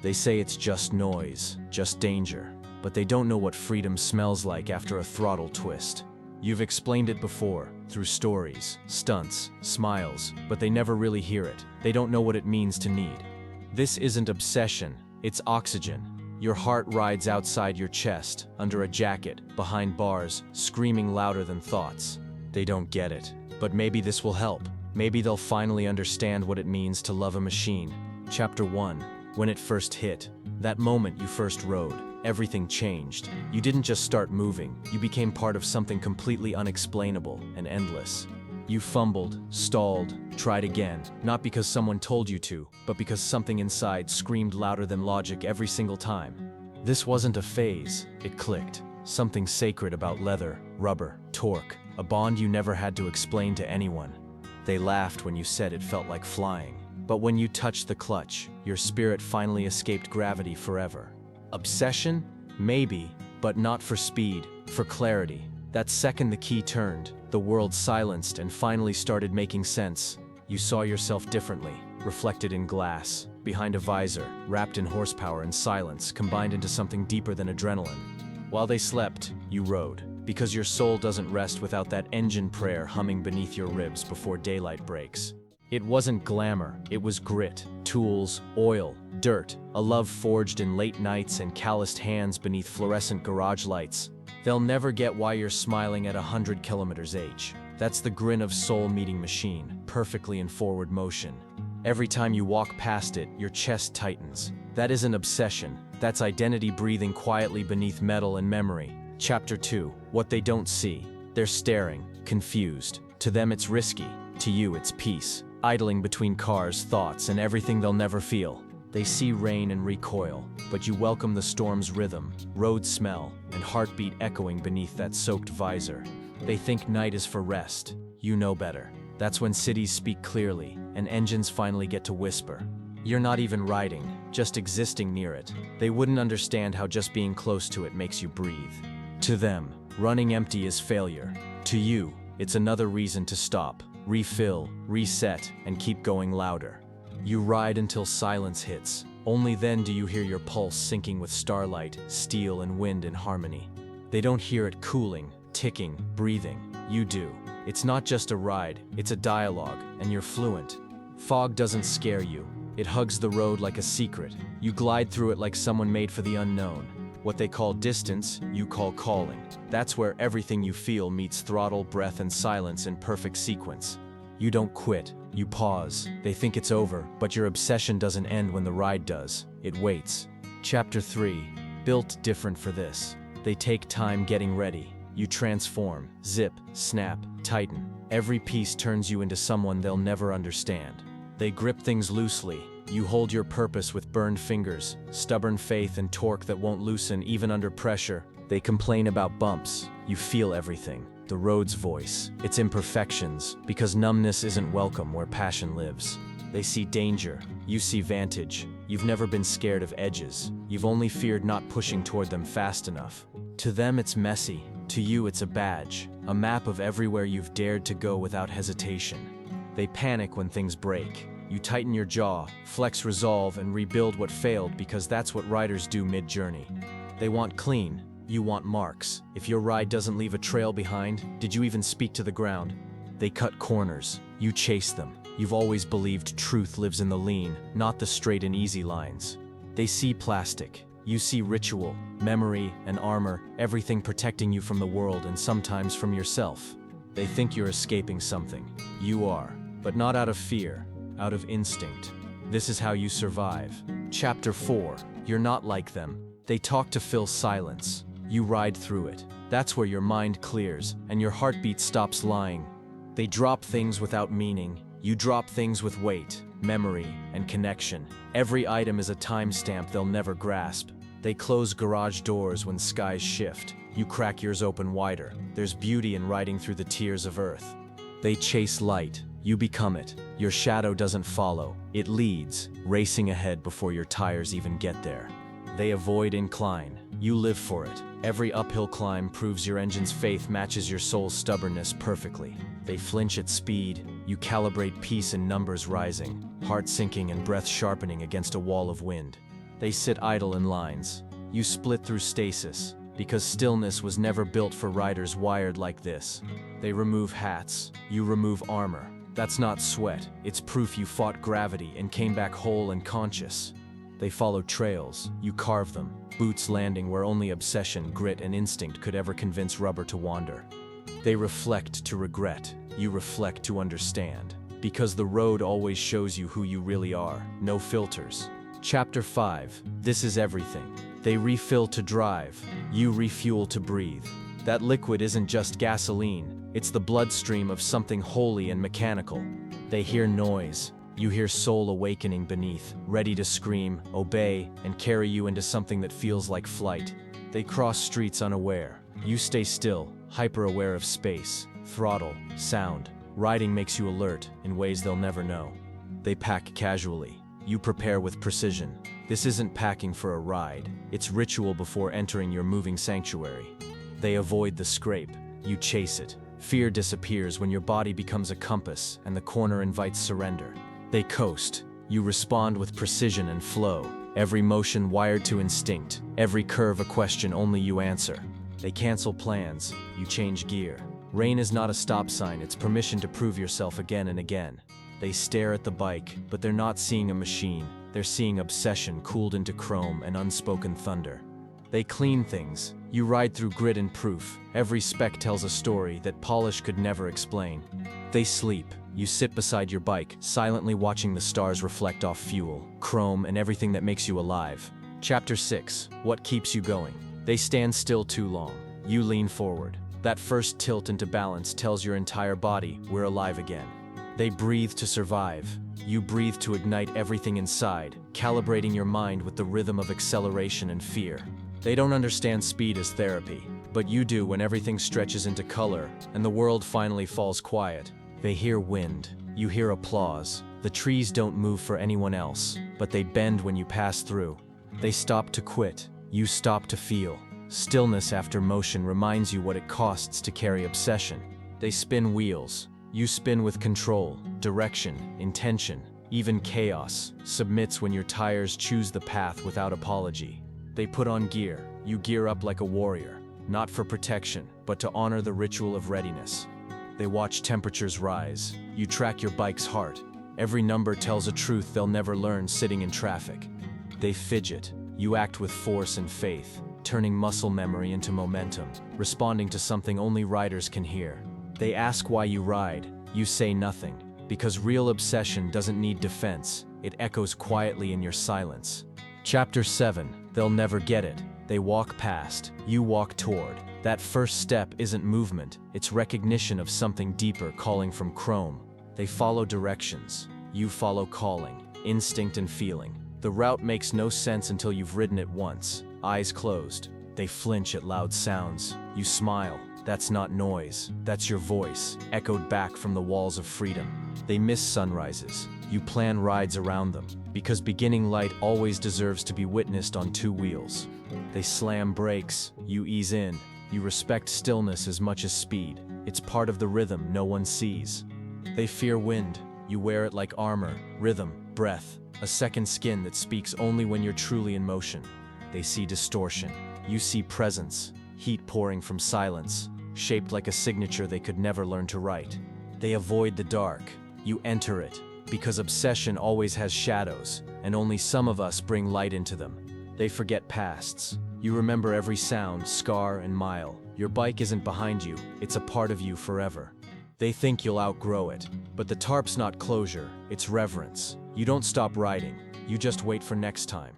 They say it's just noise, just danger, but they don't know what freedom smells like after a throttle twist. You've explained it before, through stories, stunts, smiles, but they never really hear it. They don't know what it means to need. This isn't obsession, it's oxygen. Your heart rides outside your chest, under a jacket, behind bars, screaming louder than thoughts. They don't get it, but maybe this will help. Maybe they'll finally understand what it means to love a machine. Chapter 1. When it first hit. That moment you first rode, everything changed. You didn't just start moving, you became part of something completely unexplainable and endless. You fumbled, stalled, tried again, not because someone told you to, but because something inside screamed louder than logic every single time. This wasn't a phase, it clicked. Something sacred about leather, rubber, torque, a bond you never had to explain to anyone. They laughed when you said it felt like flying. But when you touched the clutch, your spirit finally escaped gravity forever. Obsession? Maybe, but not for speed, for clarity. That second the key turned, the world silenced and finally started making sense. You saw yourself differently, reflected in glass, behind a visor, wrapped in horsepower and silence, combined into something deeper than adrenaline. While they slept, you rode, because your soul doesn't rest without that engine prayer humming beneath your ribs before daylight breaks. It wasn't glamour, it was grit, tools, oil, dirt, a love forged in late nights and calloused hands beneath fluorescent garage lights. They'll never get why you're smiling at 100 km/h. That's the grin of soul meeting machine, perfectly in forward motion. Every time you walk past it, your chest tightens. That isn't obsession, that's identity breathing quietly beneath metal and memory. Chapter 2. What they don't see. They're staring, confused. To them it's risky, to you it's peace. Idling between cars, thoughts, and everything they'll never feel. They see rain and recoil, but you welcome the storm's rhythm, road smell, and heartbeat echoing beneath that soaked visor. They think night is for rest. You know better. That's when cities speak clearly, and engines finally get to whisper. You're not even riding, just existing near it. They wouldn't understand how just being close to it makes you breathe. To them, running empty is failure. To you, it's another reason to stop. Refill, reset, and keep going louder. You ride until silence hits. Only then do you hear your pulse syncing with starlight, steel, and wind in harmony. They don't hear it cooling, ticking, breathing. You do. It's not just a ride, it's a dialogue, and you're fluent. Fog doesn't scare you. It hugs the road like a secret. You glide through it like someone made for the unknown. What they call distance, you call calling. That's where everything you feel meets throttle, breath, and silence in perfect sequence. You don't quit, you pause. They think it's over, but your obsession doesn't end when the ride does. It waits. Chapter 3. Built different for this. They take time getting ready. You transform, zip, snap, tighten. Every piece turns you into someone they'll never understand. They grip things loosely. You hold your purpose with burned fingers, stubborn faith and torque that won't loosen even under pressure. They complain about bumps. You feel everything. The road's voice, its imperfections, because numbness isn't welcome where passion lives. They see danger. You see vantage. You've never been scared of edges. You've only feared not pushing toward them fast enough. To them it's messy. To you it's a badge, a map of everywhere you've dared to go without hesitation. They panic when things break. You tighten your jaw, flex resolve, and rebuild what failed because that's what riders do mid-journey. They want clean, you want marks. If your ride doesn't leave a trail behind, did you even speak to the ground? They cut corners, you chase them. You've always believed truth lives in the lean, not the straight and easy lines. They see plastic, you see ritual, memory, and armor, everything protecting you from the world and sometimes from yourself. They think you're escaping something. You are, but not out of fear. Out of instinct. This is how you survive. Chapter 4. You're not like them. They talk to fill silence. You ride through it. That's where your mind clears, and your heartbeat stops lying. They drop things without meaning. You drop things with weight, memory, and connection. Every item is a timestamp they'll never grasp. They close garage doors when skies shift. You crack yours open wider. There's beauty in riding through the tears of earth. They chase light. You become it. Your shadow doesn't follow. It leads, racing ahead before your tires even get there. They avoid incline. You live for it. Every uphill climb proves your engine's faith matches your soul's stubbornness perfectly. They flinch at speed. You calibrate peace in numbers rising, heart sinking and breath sharpening against a wall of wind. They sit idle in lines. You split through stasis, because stillness was never built for riders wired like this. They remove hats. You remove armor. That's not sweat. It's proof you fought gravity and came back whole and conscious. They follow trails. You carve them. Boots landing where only obsession, grit, and instinct could ever convince rubber to wander. They reflect to regret. You reflect to understand. Because the road always shows you who you really are. No filters. Chapter 5. This is everything. They refill to drive. You refuel to breathe. That liquid isn't just gasoline. It's the bloodstream of something holy and mechanical. They hear noise. You hear soul awakening beneath, ready to scream, obey, and carry you into something that feels like flight. They cross streets unaware. You stay still, hyper-aware of space, throttle, sound. Riding makes you alert in ways they'll never know. They pack casually. You prepare with precision. This isn't packing for a ride. It's ritual before entering your moving sanctuary. They avoid the scrape. You chase it. Fear disappears when your body becomes a compass and the corner invites surrender. They coast. You respond with precision and flow. Every motion wired to instinct. Every curve a question only you answer. They cancel plans. You change gear. Rain is not a stop sign. It's permission to prove yourself again and again. They stare at the bike, but they're not seeing a machine. They're seeing obsession cooled into chrome and unspoken thunder. They clean things. You ride through grit and proof. Every speck tells a story that polish could never explain. They sleep. You sit beside your bike, silently watching the stars reflect off fuel, chrome, and everything that makes you alive. Chapter 6. What keeps you going? They stand still too long. You lean forward. That first tilt into balance tells your entire body, we're alive again. They breathe to survive. You breathe to ignite everything inside, calibrating your mind with the rhythm of acceleration and fear. They don't understand speed as therapy, but you do when everything stretches into color and the world finally falls quiet. They hear wind. You hear applause. The trees don't move for anyone else, but they bend when you pass through. They stop to quit. You stop to feel. Stillness after motion reminds you what it costs to carry obsession. They spin wheels. You spin with control, direction, intention. Even chaos submits when your tires choose the path without apology. They put on gear. You gear up like a warrior, not for protection, but to honor the ritual of readiness. They watch temperatures rise. You track your bike's heart. Every number tells a truth they'll never learn sitting in traffic. They fidget. You act with force and faith, turning muscle memory into momentum, responding to something only riders can hear. They ask why you ride. You say nothing, because real obsession doesn't need defense. It echoes quietly in your silence. Chapter 7. They'll never get it. They walk past. You walk toward. That first step isn't movement. It's recognition of something deeper calling from chrome. They follow directions. You follow calling, instinct and feeling. The route makes no sense until you've ridden it once. Eyes closed. They flinch at loud sounds. You smile. That's not noise. That's your voice, echoed back from the walls of freedom. They miss sunrises. You plan rides around them, because beginning light always deserves to be witnessed on two wheels. They slam brakes. You ease in. You respect stillness as much as speed. It's part of the rhythm no one sees. They fear wind. You wear it like armor, rhythm, breath, a second skin that speaks only when you're truly in motion. They see distortion. You see presence, heat pouring from silence, shaped like a signature they could never learn to write. They avoid the dark. You enter it, because obsession always has shadows, and only some of us bring light into them. They forget pasts. You remember every sound, scar, and mile. Your bike isn't behind you, it's a part of you forever. They think you'll outgrow it, but the tarp's not closure, it's reverence. You don't stop riding, you just wait for next time.